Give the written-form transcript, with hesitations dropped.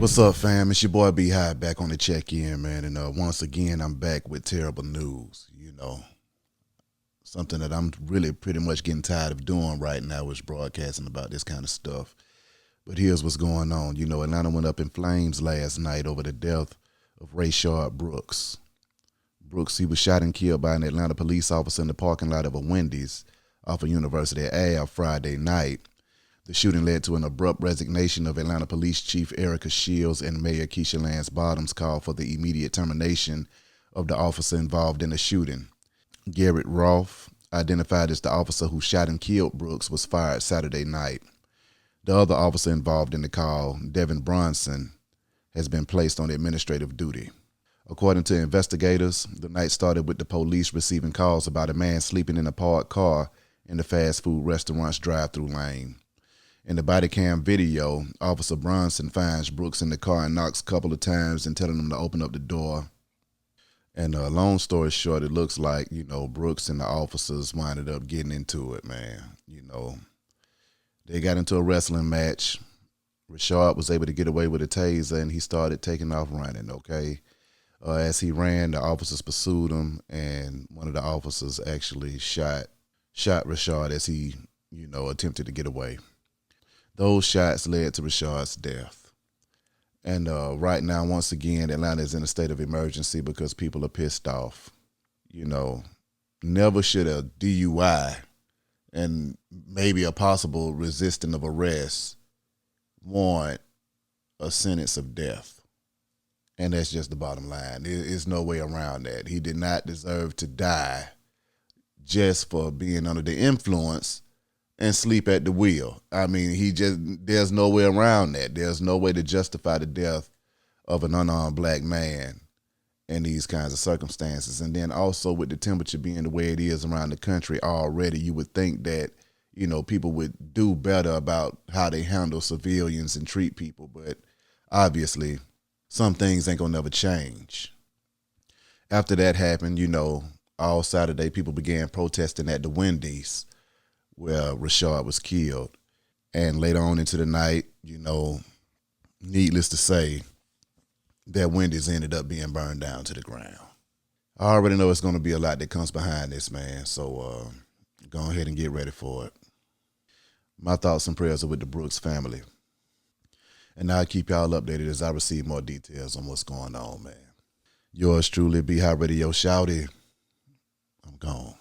What's up, fam? It's your boy B High back on the check-in, man. And once again, I'm back with terrible news. Something that I'm really pretty much getting tired of doing right now is broadcasting about this kind of stuff. But here's what's going on. Atlanta went up in flames last night over the death of Rayshard Brooks. Brooks, he was shot and killed by an Atlanta police officer in the parking lot of a Wendy's off of University Ave Friday night. The shooting led to an abrupt resignation of Atlanta Police Chief Erica Shields, and Mayor Keisha Lance Bottoms called for the immediate termination of the officer involved in the shooting. Garrett Roth, identified as the officer who shot and killed Brooks, was fired Saturday night. The other officer involved in the call, Devin Bronson, has been placed on administrative duty. According to investigators, the night started with the police receiving calls about a man sleeping in a parked car in the fast food restaurant's drive-through lane. In the body cam video, Officer Bronson finds Brooks in the car and knocks a couple of times and telling him to open up the door. And long story short, it looks like, Brooks and the officers winded up getting into it, man. They got into a wrestling match. Rayshard was able to get away with a taser, and he started taking off running, okay? As he ran, the officers pursued him, and one of the officers actually shot Rayshard as he, attempted to get away. Those shots led to Rayshard's death. And right now, once again, Atlanta is in a state of emergency because people are pissed off. Never should a DUI and maybe a possible resistance of arrest warrant a sentence of death. And that's just the bottom line. There's no way around that. He did not deserve to die just for being under the influence and sleep at the wheel. I mean, there's no way around that. There's no way to justify the death of an unarmed black man in these kinds of circumstances. And then also with the temperature being the way it is around the country already, you would think that, people would do better about how they handle civilians and treat people. But obviously, some things ain't gonna never change. After that happened, all Saturday, people began protesting at the Wendy's where Rayshard was killed. And later on into the night, needless to say, that Wendy's ended up being burned down to the ground. I already know it's going to be a lot that comes behind this, man. So go ahead and get ready for it. My thoughts and prayers are with the Brooks family. And I'll keep y'all updated as I receive more details on what's going on, man. Yours truly, B High Radio Shouty. I'm gone.